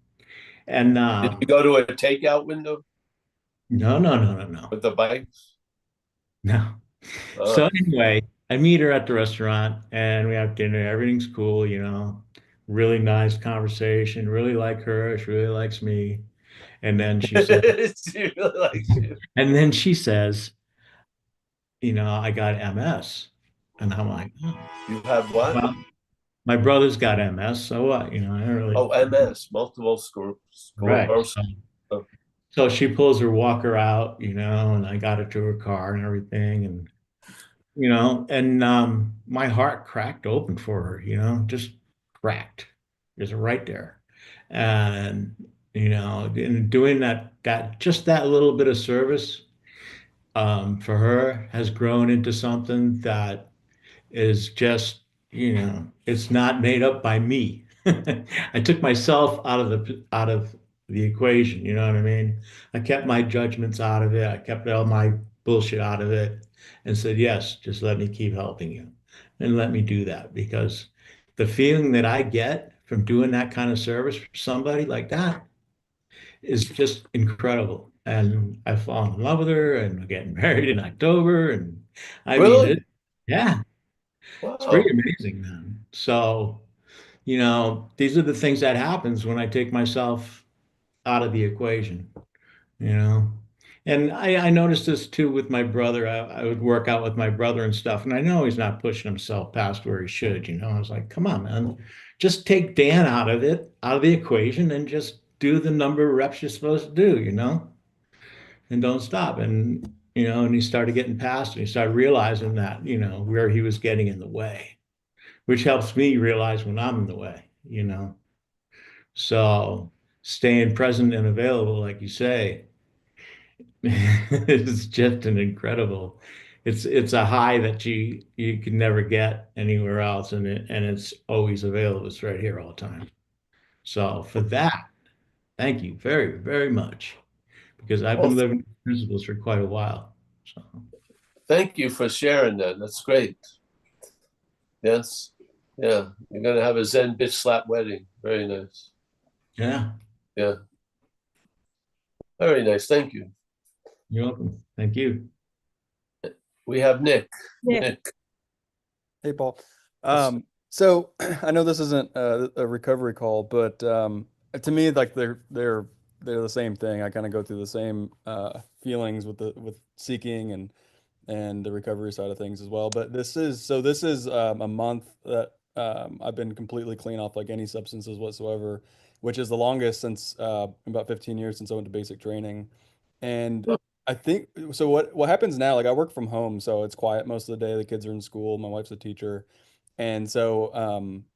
And Did you go to a takeout window no, no, no, no, no, with the bikes? no. So anyway, I meet her at the restaurant and we have dinner. Everything's cool, you know. Really nice conversation. Really like her. She really likes me. And then she said, She really likes you. and then she says, you know, I got MS. And I'm like, oh, You have what? well, my brother's got MS. So what? You know, I don't really. Oh, MS, multiple Right. sclerosis. So she pulls her walker out, you know, and I got her to her car and everything. And you know, and my heart cracked open for her, you know, just cracked, just right there. And, you know, in doing just that little bit of service for her has grown into something that is just, you know, it's not made up by me. I took myself out of the equation, you know what I mean? I kept my judgments out of it. I kept all my bullshit out of it and said, "Yes, just let me keep helping you." And let me do that because the feeling that I get from doing that kind of service for somebody like that is just incredible. And I've fallen in love with her and we're getting married in October. And I mean, Really? yeah, it's pretty Wow. amazing, man. So, you know, these are the things that happens when I take myself out of the equation, you know. And I noticed this too with my brother. I would work out with my brother and stuff, and I know he's not pushing himself past where he should, you know. I was like, come on, man, just take Dan out of it, out of the equation, and just do the number of reps you're supposed to do, you know, and don't stop. And, you know, and he started getting past it. He started realizing that, you know, where he was getting in the way, which helps me realize when I'm in the way, you know. So staying present and available, like you say, it's just an incredible. It's a high that you can never get anywhere else, and it's always available. It's right here all the time. So for that, thank you very, very much, because I've Well, been living principles for quite a while. So thank you for sharing that. That's great. Yes. Yeah. You're going to have a Zen bitch slap wedding. Very nice. yeah, Yeah. Very nice. Thank you. you're welcome. Thank you. We have Nick. Yeah. Nick. Hey, Paul. So I know this isn't a recovery call, but to me, like they're the same thing. I kind of go through the same feelings with seeking and the recovery side of things as well. But this is a month that I've been completely clean off like any substances whatsoever, which is the longest since about 15 years since I went to basic training. And I think so. What happens now? Like I work from home, so it's quiet most of the day. The kids are in school. My wife's a teacher, and so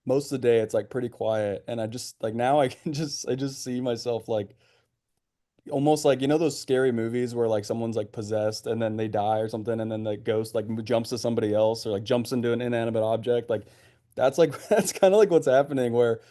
most of the day it's like pretty quiet. And I just like now I just see myself like almost like you know those scary movies where like someone's like possessed and then they die or something, and then the ghost like jumps to somebody else or like jumps into an inanimate object. Like that's like that's kind of like what's happening where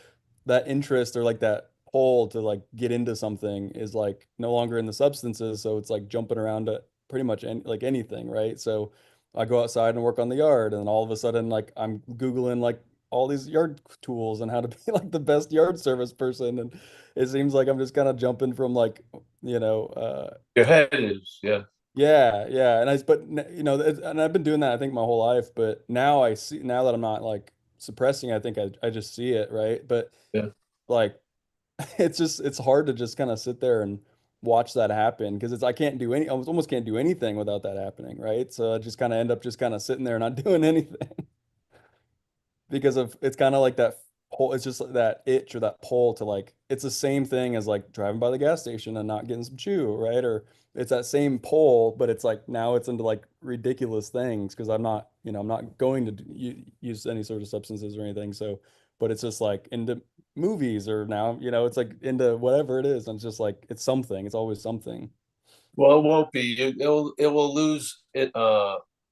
that interest or like that pull to like get into something is like no longer in the substances, so it's like jumping around to pretty much like anything, right? So I go outside and work on the yard, and all of a sudden like I'm googling like all these yard tools and how to be like the best yard service person, and it seems like I'm just kind of jumping from like you know Your head is, yeah. yeah, and you know, and I've been doing that I think my whole life, but now I see now that I'm not like suppressing, I think I just see it, right? But Yeah. like it's hard to just kind of sit there and watch that happen because it's I can't do any I almost can't do anything without that happening, right? So I just kind of end up just kind of sitting there not doing anything because of it's kind of like that pull, it's just like that itch or that pull to like it's the same thing as like driving by the gas station and not getting some chew, right? Or it's that same pull, but it's like now it's into like ridiculous things because I'm not, you know, I'm not going to use any sort of substances or anything. So but it's just like into movies or now, it's like into whatever it is. And it's just like, it's something, it's always something. Well, it won't be. It will lose it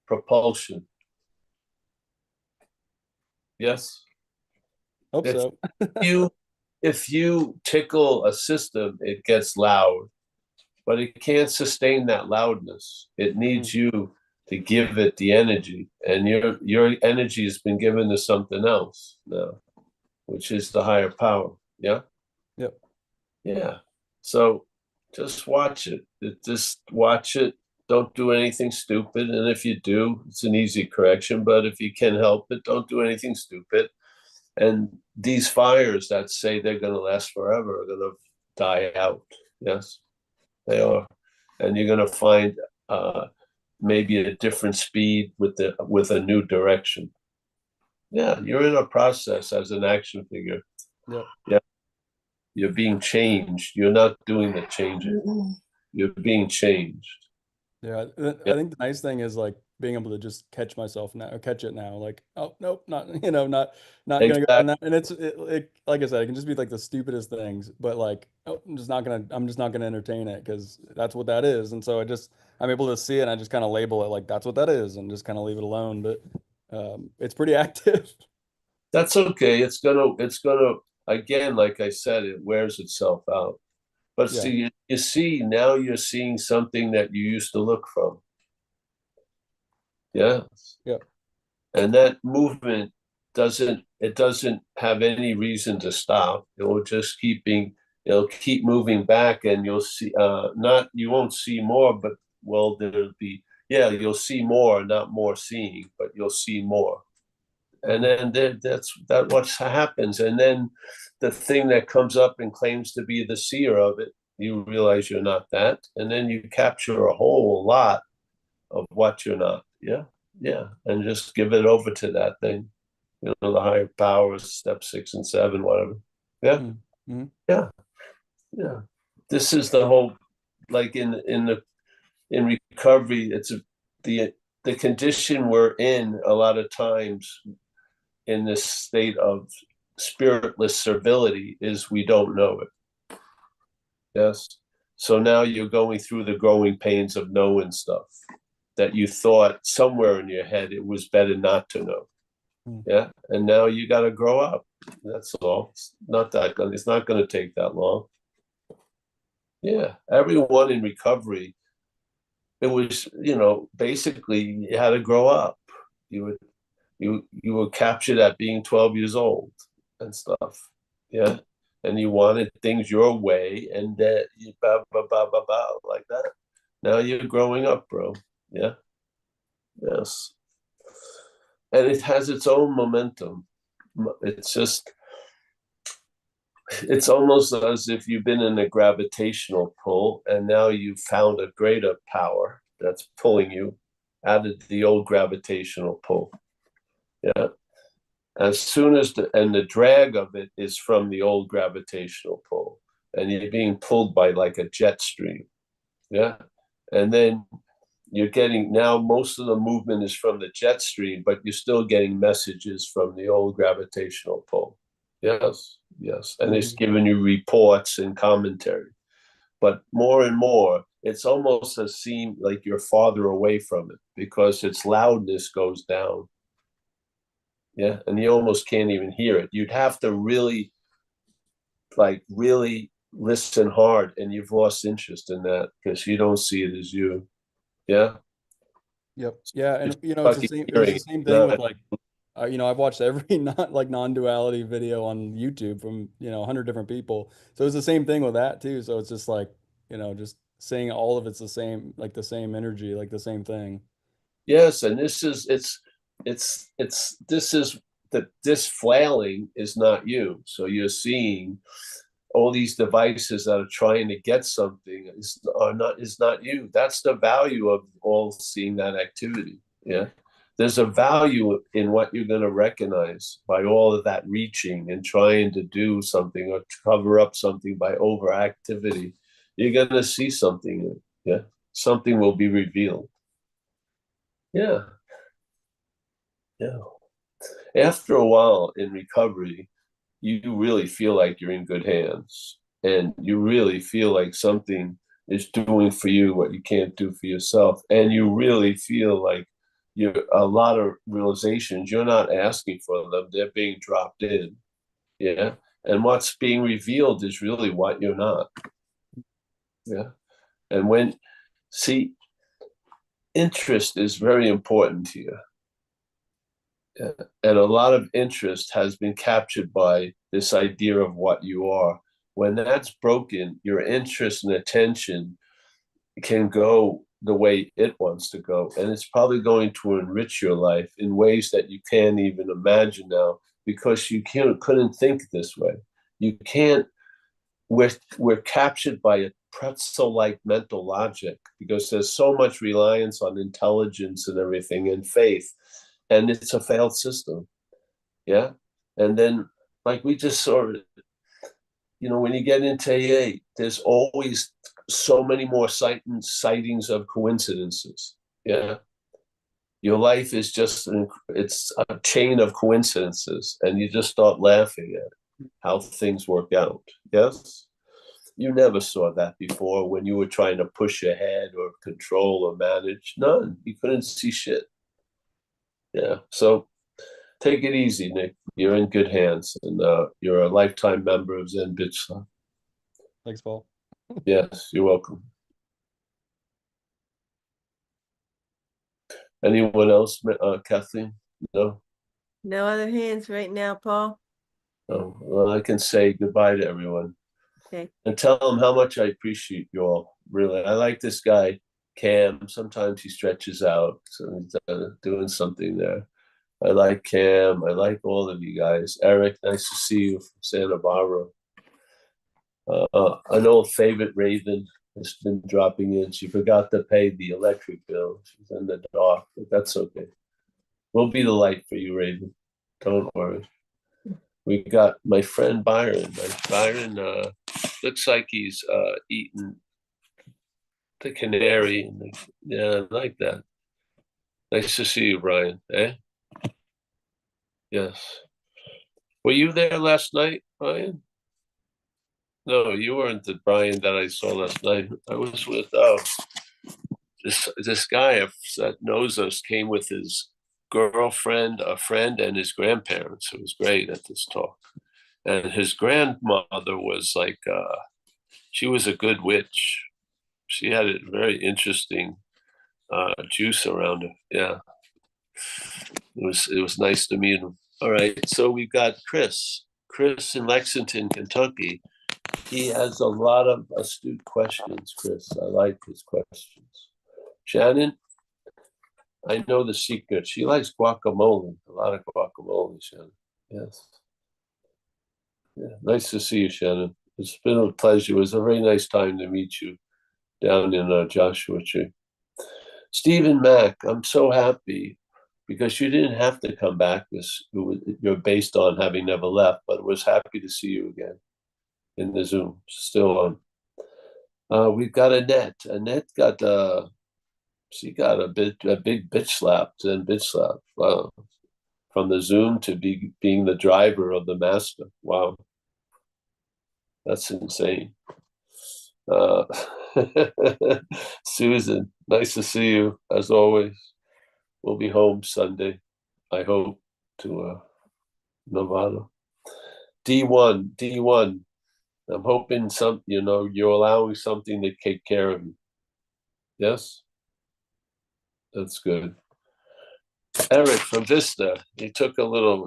propulsion. Yes. Hope If so. you if you tickle a system, it gets loud, but it can't sustain that loudness. It needs you to give it the energy, and your energy has been given to something else now, which is the higher power. Yeah. Yep. Yeah. So just watch it. Just watch it. Don't do anything stupid. And if you do, it's an easy correction. But if you can help it, don't do anything stupid. And these fires that say they're going to last forever are going to die out. Yes, they are. And you're going to find maybe a different speed with a new direction. Yeah, you're in a process as an action figure. Yep. Yeah. You're being changed. You're not doing the changing. You're being changed. Yeah, I think the nice thing is like being able to just catch myself now, catch it now. Like, oh nope, not not gonna go on that. And it like I said, it can just be like the stupidest things, but like, oh, I'm just not gonna entertain it because that's what that is. And so I'm able to see it and I just kind of label it like that's what that is and just kind of leave it alone. But it's pretty active. That's okay. It's gonna again, like I said, it wears itself out. But Yeah. see, you see now you're seeing something that you used to look from. Yeah. Yep. And that movement doesn't have any reason to stop. It will just it'll keep moving back, and you'll see not you won't see more, but well, there'll be, yeah, you'll see more, not more seeing, but you'll see more. And then that's what happens. And then the thing that comes up and claims to be the seer of it, you realize you're not that, and then you capture a whole lot of what you're not. Yeah. Yeah. And just give it over to that thing, the higher powers, step 6 and 7, whatever. Yeah. Mm-hmm. Yeah. Yeah. This is the whole, like in recovery, it's the condition we're in a lot of times in this state of spiritless servility is we don't know it. Yes. So now you're going through the growing pains of knowing stuff that you thought somewhere in your head it was better not to know. Yeah. And now you got to grow up. That's all. It's not going to take that long. Yeah. Everyone in recovery, it was, basically you had to grow up. You were captured at being 12 years old and stuff. Yeah. And you wanted things your way, and that you like that. Now you're growing up, bro. Yeah. Yes. And it has its own momentum. It's almost as if you've been in a gravitational pull and now you've found a greater power that's pulling you out of the old gravitational pull. Yeah. As soon as the drag of it is from the old gravitational pull, and you're being pulled by like a jet stream. Yeah. And then you're getting, now most of the movement is from the jet stream, but you're still getting messages from the old gravitational pull. Yes. Yes. And it's giving you reports and commentary. But more and more, it's almost a seem like you're farther away from it because its loudness goes down. Yeah. And you almost can't even hear it. You'd have to really listen hard, and you've lost interest in that because you don't see it as you. Yeah. Yep. Yeah. And It's it's the same, it was the same thing with like, I've watched every non-duality video on YouTube from, 100 different people. So it's the same thing with that too. So it's just like, just saying all of it's the same, like the same energy, like the same thing. Yes. And this is this flailing is not you. So you're seeing all these devices that are trying to get something is not you. That's the value of all seeing that activity. Yeah. There's a value in what you're going to recognize by all of that reaching and trying to do something or cover up something by overactivity. You're going to see something. Yeah. Something will be revealed. Yeah. Yeah. After a while in recovery, you really feel like you're in good hands, and you really feel like something is doing for you what you can't do for yourself, and you really feel like you're a lot of realizations, you're not asking for them, they're being dropped in. Yeah. And what's being revealed is really what you're not. Yeah. And when, see, interest is very important to you. Yeah. And a lot of interest has been captured by this idea of what you are. When that's broken, your interest and attention can go the way it wants to go. And it's probably going to enrich your life in ways that you can't even imagine now, because you couldn't think this way. You can't, we're captured by a pretzel-like mental logic because there's so much reliance on intelligence and everything and faith. And it's a failed system. Yeah. And then, like we just saw, when you get into AA, there's always so many more sightings of coincidences. Yeah. Your life is just, it's a chain of coincidences, and you just start laughing at how things work out. Yes. You never saw that before when you were trying to push ahead or control or manage. None. You couldn't see shit. Yeah. So take it easy, Nick. You're in good hands, and you're a lifetime member of Zen Bitch Club. Thanks, Paul. Yes, you're welcome. Anyone else, Kathleen? No? No other hands right now, Paul. Oh, well, I can say goodbye to everyone. Okay. And tell them how much I appreciate you all. Really, I like this guy, Cam. Sometimes he stretches out, so he's doing something there. I like Cam. I like all of you guys. Eric, nice to see you from Santa Barbara. An old favorite, Raven, has been dropping in. She forgot to pay the electric bill. She's in the dark, but that's okay. We'll be the light for you, Raven. Don't worry. We got my friend Byron. Byron looks like he's eating the canary. Yeah, I like that. Nice to see you, Brian. Eh? Yes. Were you there last night, Brian? No, you weren't the Brian that I saw last night. I was with this guy that knows us came with his girlfriend, a friend, and his grandparents. It was great at this talk. And his grandmother was like, she was a good witch. She had a very interesting juice around her. Yeah, it was nice to meet him. All right, so we've got Chris. Chris in Lexington, Kentucky. He has a lot of astute questions, Chris. I like his questions. Shannon, I know the secret. She likes guacamole, a lot of guacamole, Shannon. Yes. Yeah, nice to see you, Shannon. It's been a pleasure. It was a very nice time to meet you down in Joshua Tree. Stephen Mack, I'm so happy because you didn't have to come back. You're based on having never left, but was happy to see you again in the Zoom, still on. We've got Annette. Annette got she got a big bitch slapped and bitch slap. Wow. From the Zoom to being the driver of the master. Wow. That's insane. Susan, nice to see you as always. We'll be home Sunday, I hope, to Nevada. D1. I'm hoping you're allowing something to take care of you. Yes? That's good. Eric from Vista, he took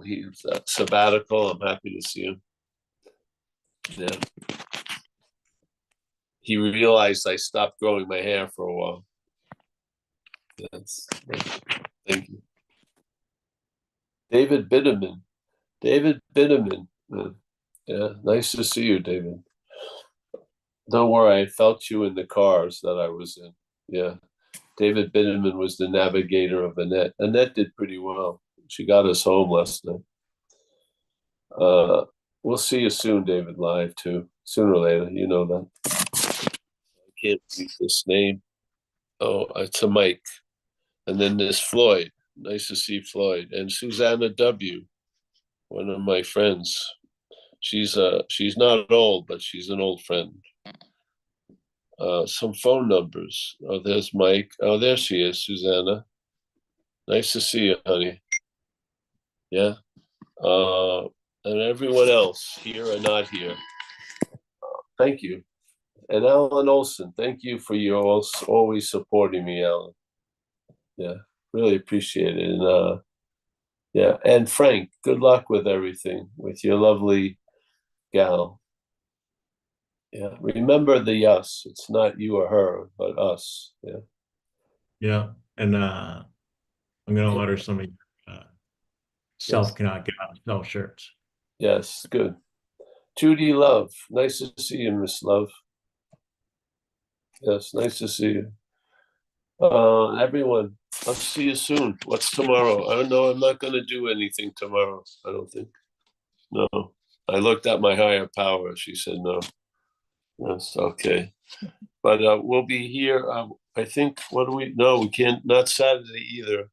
he's sabbatical. I'm happy to see him. Yeah. He realized I stopped growing my hair for a while. Yes. Thank you. David Bitterman. Yeah, nice to see you, David. Don't worry, I felt you in the cars that I was in. Yeah. David Bitterman was the navigator of Annette. Annette did pretty well. She got us home last night. We'll see you soon, David, live too. Sooner or later, you know that. I can't read this name. Oh, it's a Mike. And then there's Floyd. Nice to see Floyd. And Susanna W., one of my friends. She's not old, but she's an old friend. Some phone numbers. Oh, there's Mike. Oh, there she is, Susanna. Nice to see you, honey. Yeah. And everyone else here and not here. Thank you. And Alan Olson, thank you for your always supporting me, Alan. Yeah, really appreciate it. And yeah, and Frank, good luck with everything with your lovely gal. Yeah, remember the us. It's not you or her, but us. Yeah. Yeah. And I'm gonna order some of your self cannot get out sell shirts. Yes, good. Judy Love, nice to see you, Miss Love. Yes, nice to see you. Everyone, I'll see you soon. What's tomorrow? I don't know. I'm not going to do anything tomorrow. I don't think. No. I looked at my higher power. She said no. Yes, okay. But we'll be here. I think, what do we? No, we can't. Not Saturday either.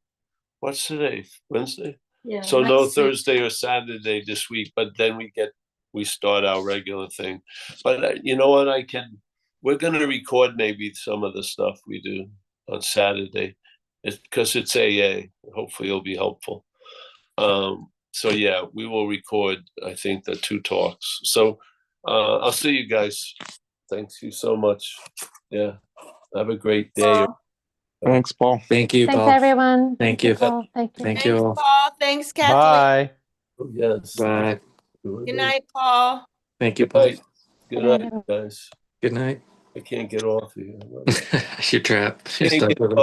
What's today? Wednesday? Yeah. So no next week. Thursday or Saturday this week. But then we start our regular thing. But you know what? We're going to record maybe some of the stuff we do on Saturday. It's because it's AA. Hopefully it'll be helpful. So yeah, we will record, I think, the 2 talks. So I'll see you guys. Thanks you so much. Yeah. Have a great day. Thanks, Paul. Thank you, Thanks, Paul. everyone. Thank you. Paul. Thank you. Thank Thanks, you all. Paul. Thanks, Kathleen. Bye. Oh, yes. Bye. Good night, Paul. Thank you, Good Paul. night. Good night, guys. Good night. I can't get off here. You're trapped. You're Can't stuck get with him.